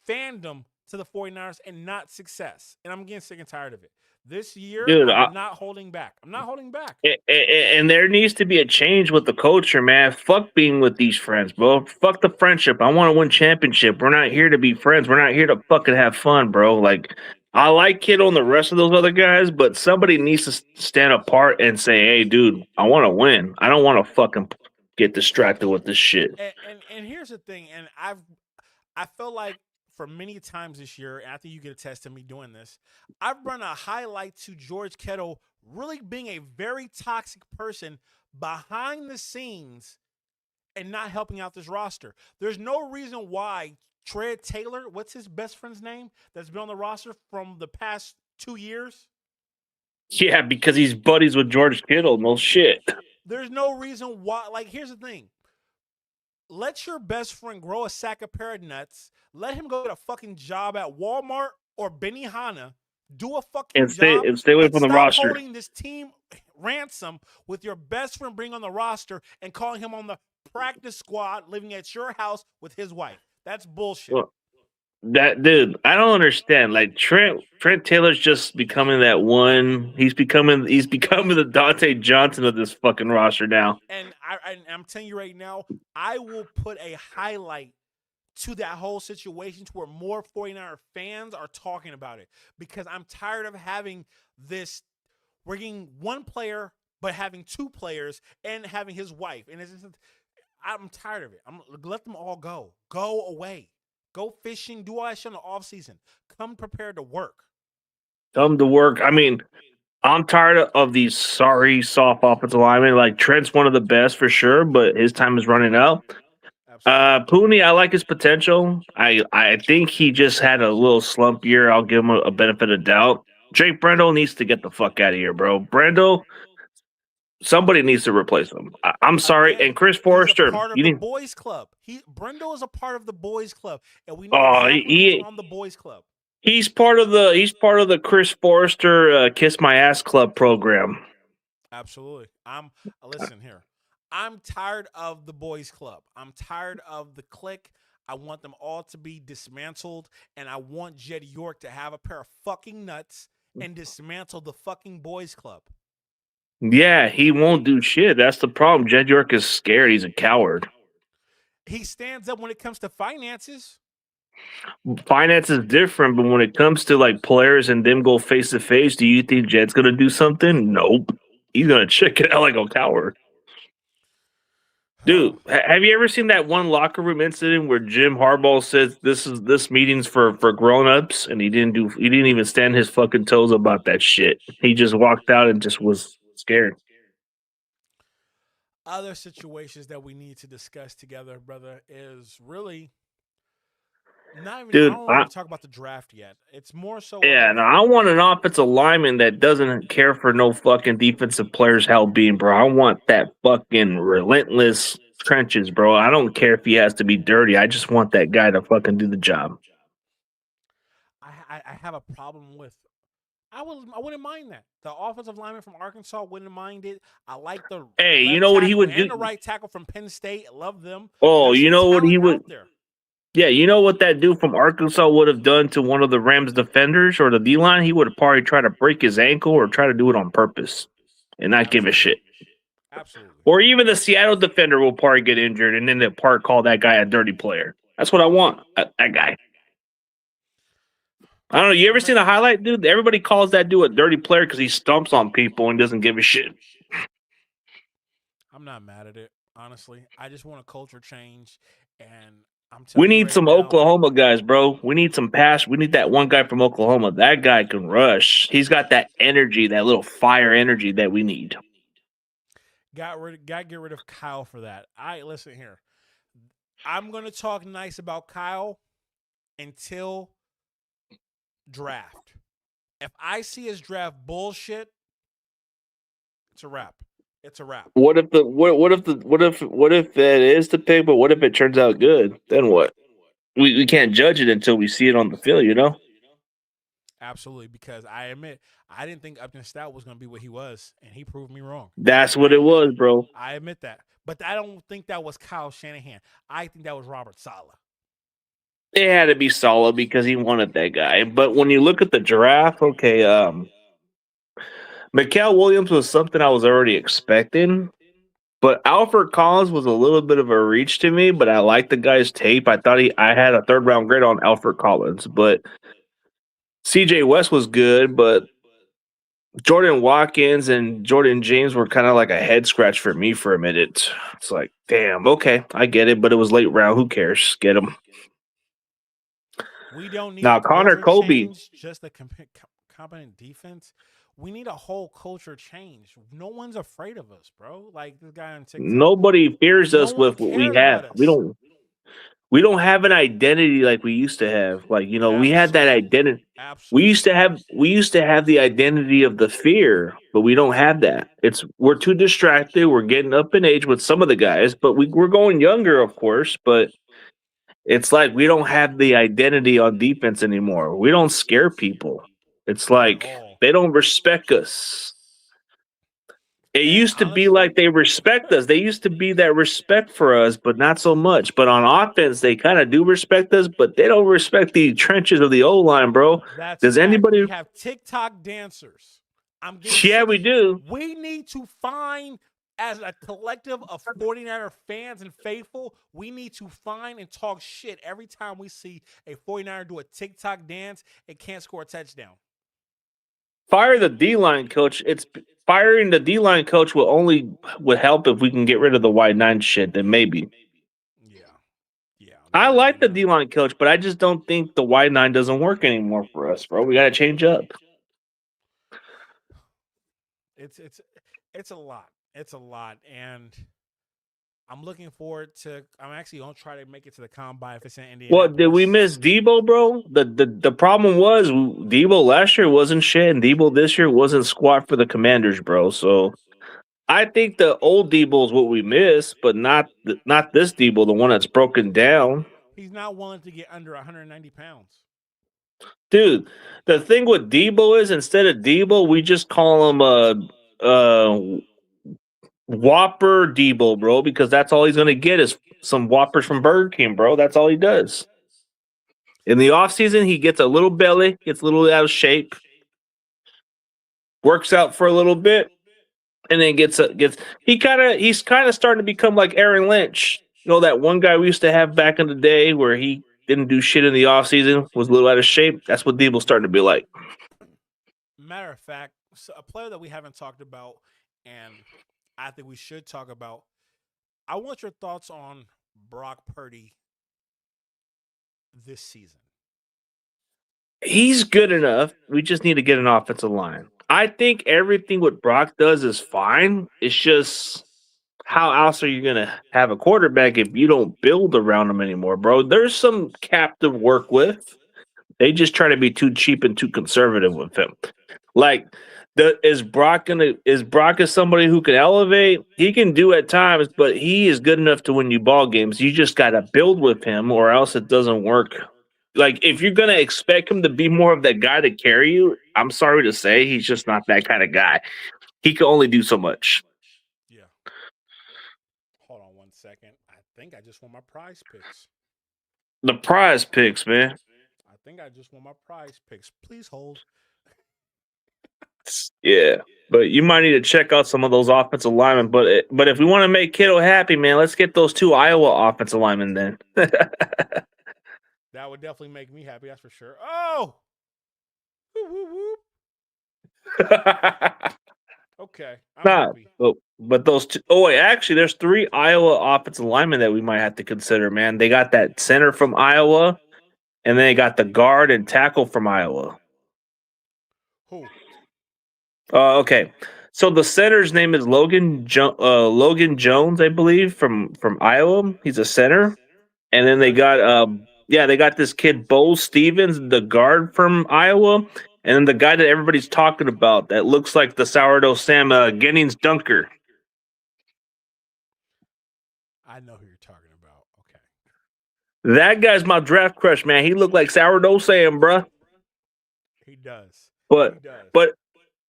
fandom to the 49ers and not success. And I'm getting sick and tired of it. This year, Dude, I'm not holding back. I'm not holding back. And there needs to be a change with the culture, man. Fuck being with these friends, bro. Fuck the friendship. I want to win championship. We're not here to be friends. We're not here to fucking have fun, bro. Like, I like Kittle and the rest of those other guys, but somebody needs to stand apart and say, hey, dude, I want to win. I don't want to fucking get distracted with this shit. And here's the thing, and I feel like for many times this year, and I think you can attest to me doing this, I've run a highlight to George Kittle really being a very toxic person behind the scenes and not helping out this roster. There's no reason why Tread Taylor, what's his best friend's name, that's been on the roster from the past 2 years? Yeah, because he's buddies with George Kittle. No shit. There's no reason why. Like, here's the thing. Let your best friend grow a sack of pear nuts. Let him go get a fucking job at Walmart or Benihana. Do a fucking job. And stay away from the roster. Stop holding this team ransom with your best friend being on the roster and calling him on the practice squad living at your house with his wife. That's bullshit. Well, that dude, I don't understand. Like Trent Taylor's just becoming that one. He's becoming the Dante Johnson of this fucking roster now. And I'm telling you right now, I will put a highlight to that whole situation to where more 49er fans are talking about it, because I'm tired of having this. We're getting one player, but having two players and having his wife. And I'm tired of it. Let them all go. Go away. Go fishing. Do all that shit in the offseason. Come prepared to work. Come to work. I mean, I'm tired of these sorry soft offensive linemen. Like Trent's one of the best for sure, but his time is running out. Pooney, I like his potential. I think he just had a little slump year. I'll give him a benefit of doubt. Jake Brendel needs to get the fuck out of here, bro. Brendel, somebody needs to replace him. I'm sorry. Again, and Chris Forrester, he's a part of the boys club. Brendel is a part of the boys club, and we know exactly who's on the boys club. He's part of the Chris Forrester Kiss My Ass Club program. Absolutely. Listen here. I'm tired of the boys club. I'm tired of the clique. I want them all to be dismantled, and I want Jed York to have a pair of fucking nuts and dismantle the fucking boys club. Yeah, he won't do shit. That's the problem. Jed York is scared. He's a coward. He stands up when it comes to finances. Finance is different, but when it comes to like players and them go face to face, do you think Jed's gonna do something? Nope. He's gonna check it out like a coward. Dude, have you ever seen that one locker room incident where Jim Harbaugh says this meeting's for grown-ups, and he didn't even stand his fucking toes about that shit. He just walked out and just was scared. Other situations that we need to discuss together, brother, is really not even. Dude, I don't want to talk about the draft yet. It's more so. Yeah, no, I want an offensive lineman that doesn't care for no fucking defensive players' well-being, bro. I want that fucking relentless trenches, bro. I don't care if he has to be dirty. I just want that guy to fucking do the job. I have a problem with. I wouldn't mind that. The offensive lineman from Arkansas wouldn't mind it. I like the. Hey, you know what he would do? The right tackle from Penn State. I love them. Oh, you know what he would. There. Yeah, you know what that dude from Arkansas would have done to one of the Rams defenders or the D-line? He would have probably tried to break his ankle or try to do it on purpose and not give a shit. Absolutely. Or even the Seattle defender will probably get injured, and then they'll probably call that guy a dirty player. That's what I want, that guy. I don't know. You ever seen a highlight, dude? Everybody calls that dude a dirty player because he stumps on people and doesn't give a shit. I'm not mad at it, honestly. I just want a culture change, and we need some Oklahoma guys, bro. We need some pass. We need that one guy from Oklahoma. That guy can rush. He's got that energy, that little fire energy that we need. Got to get rid of Kyle for that. Listen here. I'm going to talk nice about Kyle until draft. If I see his draft bullshit, it's a wrap. It's a wrap. What if that is the pick, but what if it turns out good? Then what? We can't judge it until we see it on the field, you know? Absolutely, because I admit I didn't think Upton Stout was going to be what he was, and he proved me wrong. That's what I it admit, was, bro. I admit that, but I don't think that was Kyle Shanahan. I think that was Robert Saleh. It had to be solid because he wanted that guy. But when you look at the draft, okay, Mikael Williams was something I was already expecting. But Alfred Collins was a little bit of a reach to me, but I liked the guy's tape. I had a third round grade on Alfred Collins, but CJ West was good, but Jordan Watkins and Jordan James were kind of like a head scratch for me for a minute. It's like, damn, okay, I get it, but it was late round. Who cares? Get him. We don't need a Now, Connor culture Colby, change, just a competent defense. We need a whole culture change. No one's afraid of us, bro. Like this guy on TikTok. nobody fears No us one with what we cares have. about We us. don't. We don't have an identity like we used to have. Like, we had that Absolutely. identity. Absolutely. We used to have the identity of the fear, but we don't have that. We're too distracted. We're getting up in age with some of the guys, but we're going younger, of course, but it's like we don't have the identity on defense anymore. We don't scare people. It's At like all. they don't respect us. It And used to be like they respect us. They used to be that respect for us, but not so much. But on offense, they kind of do respect us, but they don't respect the trenches of the O line, bro. that's Does fact. anybody? We have TikTok dancers. I'm getting Yeah, sick. we do. We need to find, as a collective of 49er fans and faithful, we need to find and talk shit every time we see a 49er do a TikTok dance and can't score a touchdown. Fire the D line coach. It's firing the D line coach would help if we can get rid of the wide nine shit. Then maybe. Yeah. Yeah. I like the D line coach, but I just don't think the wide nine doesn't work anymore for us, bro. We got to change up. It's a lot. It's a lot. And I'm looking forward to. I'm actually gonna try to make it to the combine if it's in Indianapolis. What did we miss Debo, bro? The problem was Debo last year wasn't shit, and Debo this year wasn't squat for the Commanders, bro. So I think the old Debo is what we miss, but not this Debo, the one that's broken down. He's not willing to get under 190 pounds. Dude, the thing with Debo is instead of Debo, we just call him a Whopper Debo, bro, because that's all he's gonna get is some Whoppers from Burger King, bro. That's all he does. In the offseason, he gets a little belly, gets a little out of shape, works out for a little bit, and then he's kind of starting to become like Aaron Lynch. You know, that one guy we used to have back in the day where he didn't do shit in the offseason, was a little out of shape. That's what Debo's starting to be like. Matter of fact, a player that we haven't talked about, and I think we should talk about. I want your thoughts on Brock Purdy this season. He's good enough. We just need to get an offensive line. I think everything what Brock does is fine. It's just how else are you going to have a quarterback if you don't build around him anymore, bro? There's some cap to work with. They just try to be too cheap and too conservative with him. Like, is Brock somebody who can elevate? He can do at times, but he is good enough to win you ball games. You just got to build with him, or else it doesn't work. Like, if you're gonna expect him to be more of that guy to carry you, I'm sorry to say, he's just not that kind of guy. He can only do so much. Yeah. Hold on 1 second. I think I just want my prize picks. The prize picks, man. I think I just want my prize picks. Please hold. Yeah, but you might need to check out some of those offensive linemen. But if we want to make Kittle happy, man, let's get those 2 Iowa offensive linemen then. That would definitely make me happy. That's for sure. Oh, whoop, whoop, whoop. Okay, I'm happy. But those 2. Oh wait, actually, there's 3 Iowa offensive linemen that we might have to consider. Man, they got that center from Iowa, and then they got the guard and tackle from Iowa. Who? Okay. So the center's name is Logan Jones, I believe, from Iowa. He's a center. And then they got they got this kid Bo Stevens, the guard from Iowa, and then the guy that everybody's talking about that looks like the sourdough Sam Gennings Dunker. I know who you're talking about. Okay. That guy's my draft crush, man. He looked like sourdough Sam, bruh. He does. He But does. but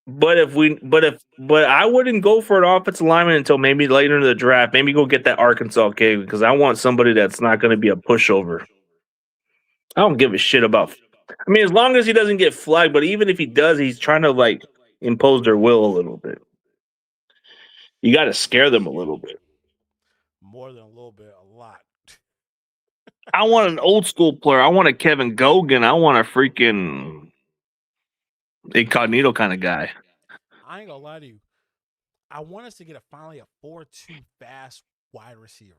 but I wouldn't go for an offensive lineman until maybe later in the draft. Maybe go get that Arkansas kid because I want somebody that's not going to be a pushover. I don't give a shit about. I mean, as long as he doesn't get flagged, but even if he does, he's trying to like impose their will a little bit. You got to scare them a little bit. More than a little bit, a lot. I want an old school player. I want a Kevin Gogan. I want a freaking incognito kind of guy. I ain't gonna lie to you. I want us to get finally a 4-2 fast wide receiver.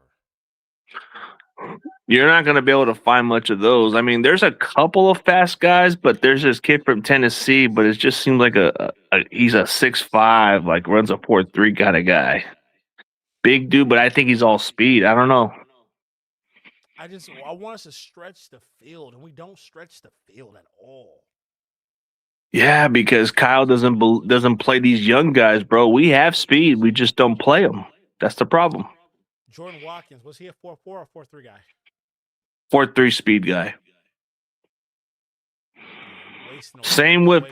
You're not going to be able to find much of those. I mean, there's a couple of fast guys, but there's this kid from Tennessee, but it just seems like he's a 6'5", like runs a 4.3 kind of guy. Big dude, but I think he's all speed. I don't know. I want us to stretch the field, and we don't stretch the field at all. Yeah, because Kyle doesn't play these young guys, bro. We have speed, we just don't play them. That's the problem. Jordan Watkins, was he a 4.4 or 4.3 guy? 4.3 speed guy. Same with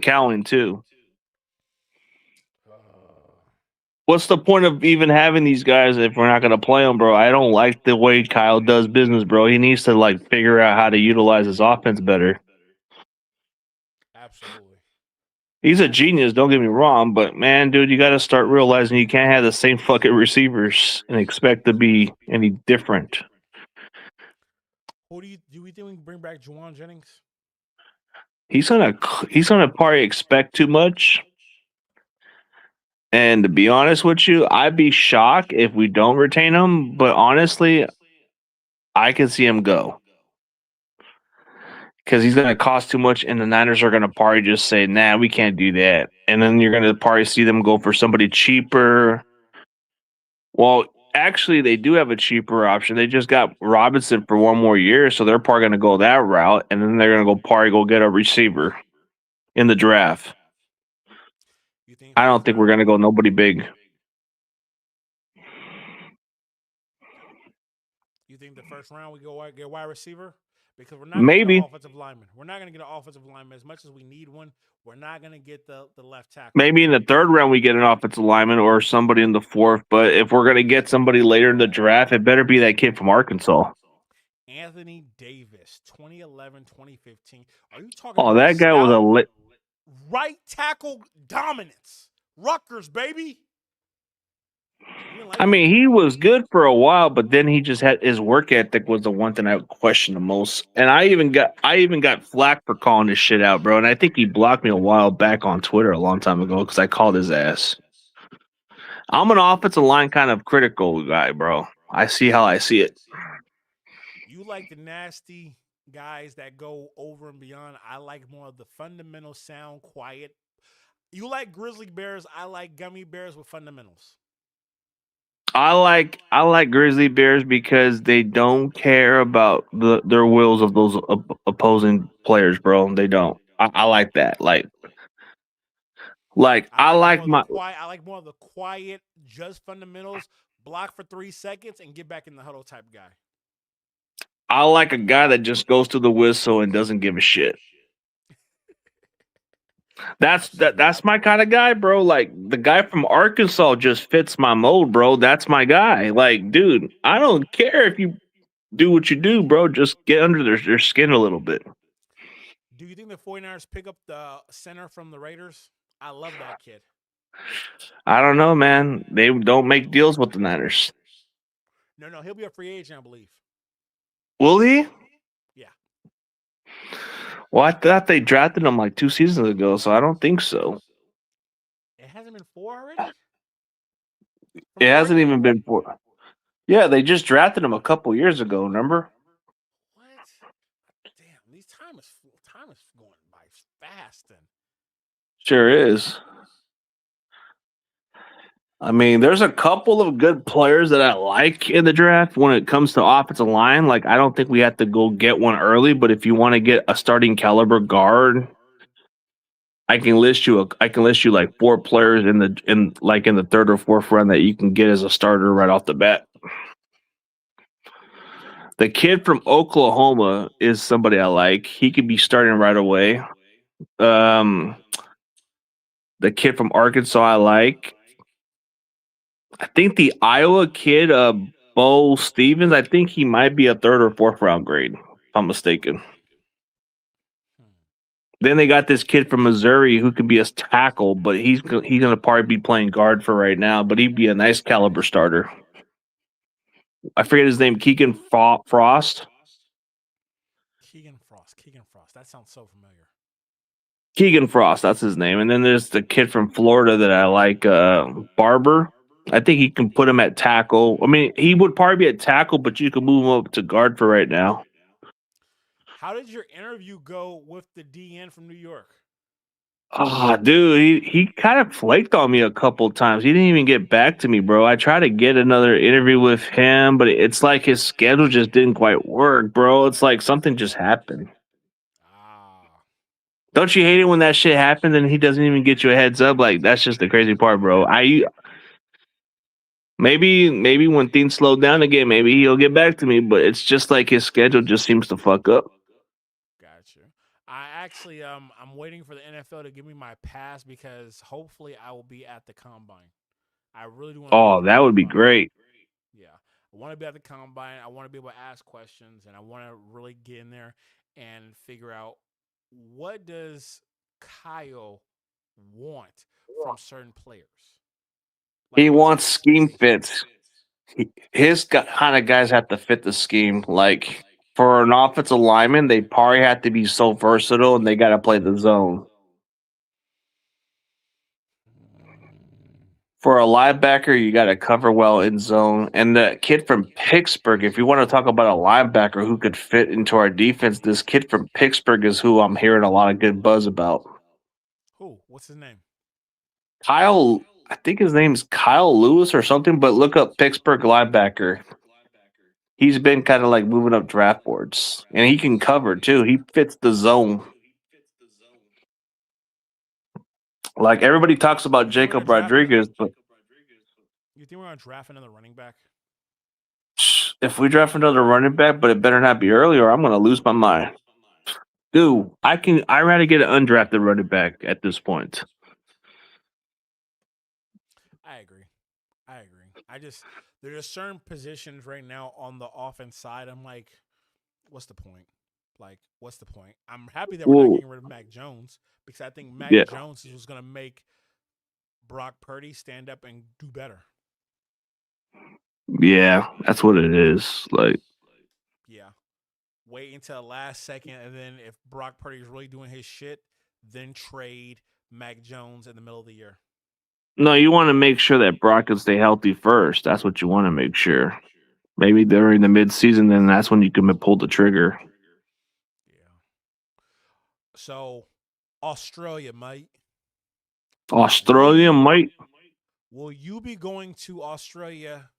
Cowling too. What's the point of even having these guys if we're not going to play them, bro? I don't like the way Kyle does business, bro. He needs to like figure out how to utilize his offense better. Absolutely. He's a genius, don't get me wrong, but man, dude, you got to start realizing you can't have the same fucking receivers and expect to be any different. Who do we think we can bring back Juwan Jennings? He's gonna probably expect too much. And to be honest with you, I'd be shocked if we don't retain him. But honestly, I can see him go. Because he's going to cost too much, and the Niners are going to probably just say, nah, we can't do that. And then you're going to probably see them go for somebody cheaper. Well, actually, they do have a cheaper option. They just got Robinson for one more year, so they're probably going to go that route. And then they're going to go get a receiver in the draft. I don't think we're going to go nobody big. You think the first round we go get wide receiver? Because we're not going to get an offensive lineman. We're not going to get an offensive lineman as much as we need one. We're not going to get the left tackle. Maybe in the third round we get an offensive lineman or somebody in the fourth. But if we're going to get somebody later in the draft, it better be that kid from Arkansas. Anthony Davis, 2011, 2015. Are you talking about that guy was a right tackle dominance? Rutgers, baby. I mean, he was good for a while, but then he just had his work ethic was the one thing I questioned the most. And I even got flack for calling this shit out, bro. And I think he blocked me a while back on Twitter a long time ago because I called his ass. I'm an offensive line kind of critical guy, bro. I see how I see it. You like the nasty guys that go over and beyond. I like more of the fundamental, sound, quiet. You like grizzly bears. I like gummy bears with fundamentals. I like grizzly bears because they don't care about their wills of those opposing players, bro. They don't. I like that. I like more of the quiet, just fundamentals, block for 3 seconds and get back in the huddle type guy. I like a guy that just goes to the whistle and doesn't give a shit. That's my kind of guy, bro. Like the guy from Arkansas just fits my mold, bro. That's my guy. Like, dude, I don't care if you do what you do, bro. Just get under their skin a little bit. Do you think the 49ers pick up the center from the Raiders? I love that kid. I don't know, man. They don't make deals with the Niners. No, he'll be a free agent, I believe. Will he? Yeah. Well, I thought they drafted him like 2 seasons ago, so I don't think so. It hasn't been 4 already? It hasn't even been 4. Yeah, they just drafted him a couple years ago, remember? What? Damn, these time is going by fast then. Sure is. I mean, there's a couple of good players that I like in the draft when it comes to offensive line. Like, I don't think we have to go get one early, but if you want to get a starting caliber guard, I can list you like 4 players in the 3rd or 4th round that you can get as a starter right off the bat. The kid from Oklahoma is somebody I like. He could be starting right away. Um, the kid from Arkansas I like. I think the Iowa kid, Bo Stevens, I think he might be a third or fourth round grade, if I'm mistaken. Then they got this kid from Missouri who could be a tackle, but he's going to probably be playing guard for right now, but he'd be a nice caliber starter. I forget his name, Keegan Frost. Keegan Frost. That sounds so familiar. Keegan Frost, that's his name. And then there's the kid from Florida that I like, Barber. I think he can put him at tackle. I mean, he would probably be at tackle, but you can move him up to guard for right now. How did your interview go with the DN from New York? Oh, dude, he kind of flaked on me a couple times. He didn't even get back to me, bro. I tried to get another interview with him, but it's like his schedule just didn't quite work, bro. It's like something just happened. Don't you hate it when that shit happens and he doesn't even get you a heads up? Like, that's just the crazy part, bro. Maybe when things slow down again, maybe he'll get back to me, but it's just like his schedule just seems to fuck up. Gotcha. I actually I'm waiting for the NFL to give me my pass because hopefully I will be at the combine. I really do want to Oh, that would be great. Yeah. I want to be at the combine. I want to be able to ask questions and I want to really get in there and figure out what does Kyle want from certain players. Like, he wants scheme fits. His kind of guys have to fit the scheme. Like, for an offensive lineman, they probably have to be so versatile and they got to play the zone. For a linebacker, you got to cover well in zone. And the kid from Pittsburgh, if you want to talk about a linebacker who could fit into our defense, this kid from Pittsburgh is who I'm hearing a lot of good buzz about. Who? What's his name? Kyle, I think his name's Kyle Lewis or something, but look up Pittsburgh linebacker. He's been kind of like moving up draft boards, and he can cover too. He fits the zone. Like, everybody talks about Jacob Rodriguez, but you think we're gonna draft another running back? If we draft another running back, but it better not be early, or I'm gonna lose my mind. Dude, I'd rather get an undrafted running back at this point. I agree. There's certain positions right now on the offense side. I'm like, what's the point? What's the point? I'm happy that we're not getting rid of Mac Jones because I think Mac Jones is going to make Brock Purdy stand up and do better. Yeah, that's what it is. Like, yeah, wait until the last second, and then if Brock Purdy is really doing his shit, then trade Mac Jones in the middle of the year. No, you want to make sure that Brock can stay healthy first. That's what you want to make sure. Maybe during the midseason, then that's when you can pull the trigger. Yeah. So, Australia, mate. Australia, mate. Will you be going to Australia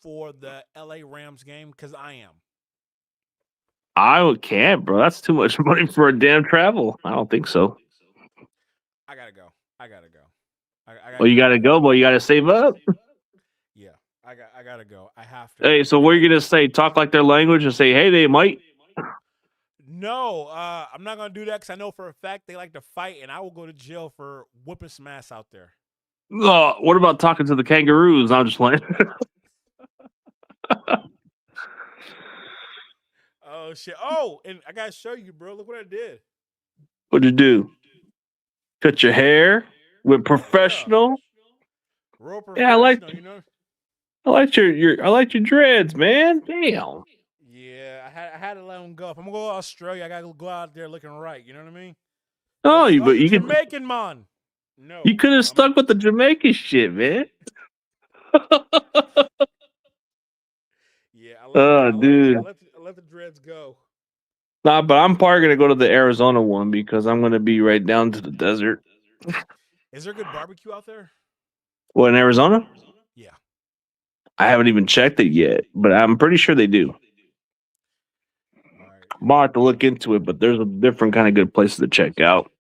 for the LA Rams game? Because I am. I can't, bro. That's too much money for a damn travel. I don't think so. I gotta go. Well, you gotta go, boy. You gotta save up. Yeah, I gotta go. I have to. Hey, so what are you gonna say? Talk like their language and say, "Hey, they might." No, I'm not gonna do that because I know for a fact they like to fight, and I will go to jail for whooping some ass out there. What about talking to the kangaroos? I'm just playing. Oh shit! Oh, and I gotta show you, bro. Look what I did. What'd you do? Cut your hair with professional. Yeah. Real professional, yeah, I like. You know. I like your dreads, man. Damn. Yeah, I had to let them go. If I'm gonna go to Australia, I gotta go out there looking right. You know what I mean? Oh, but you could Jamaican man. No, you could have stuck with the Jamaican shit, man. Yeah, dude. I let the dreads go. Nah, but I'm probably gonna go to the Arizona one because I'm gonna be right down to the desert. Is there good barbecue out there? What, in Arizona? Yeah. I haven't even checked it yet, but I'm pretty sure they do. Right. I'm about to look into it, but there's a different kind of good places to check out.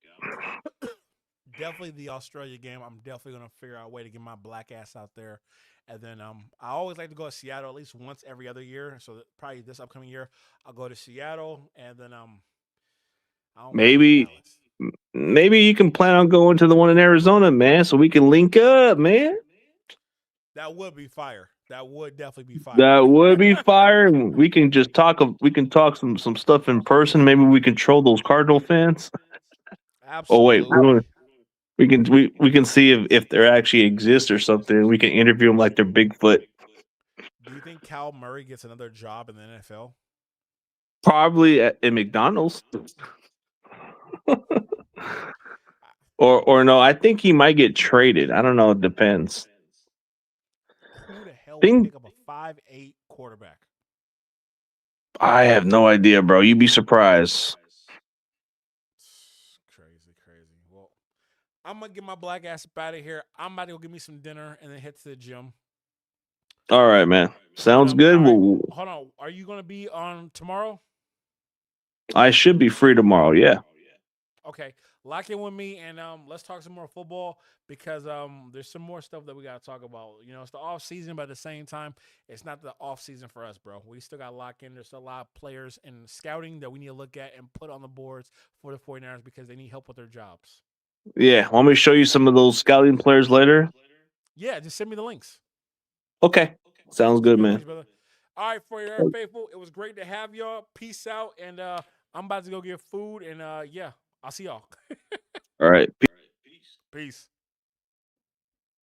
definitely the Australia game. I'm definitely gonna figure out a way to get my black ass out there. And then I always like to go to Seattle at least once every other year. So probably this upcoming year I'll go to Seattle, and then I don't mind Maybe Dallas. maybe you can plan on going to the one in Arizona, man, so we can link up, man. That would be fire. That would definitely be fire. That would be fire. We can just talk. We can talk some stuff in person. Maybe we can troll those Cardinal fans. Oh wait, Absolutely. we can see if they actually exist or something. We can interview them like they're Bigfoot. Do you think Cal Murray gets another job in the NFL? Probably at McDonald's. Or no, I think he might get traded. I don't know. It depends. Who the hell would Think pick up a 5'8" quarterback? I have no idea, bro. You'd be surprised. Crazy, crazy. Well, I'm gonna get my black ass up out of here. I'm about to go get me some dinner and then head to the gym. All right, man. Sounds good. All right, Well, hold on. Are you gonna be on tomorrow? I should be free tomorrow. Yeah. Okay, lock in with me and let's talk some more football because there's some more stuff that we gotta talk about. You know, it's the off season, but at the same time, it's not the off season for us, bro. We still got to lock in. There's still a lot of players and scouting that we need to look at and put on the boards for the 49ers because they need help with their jobs. Yeah. Want me to show you some of those scouting players later? Yeah, just send me the links. Okay. Sounds good, man. Peace, brother. All right, for your faithful, it was great to have y'all. Peace out, and I'm about to go get food, and yeah, I'll see y'all. All right. Peace.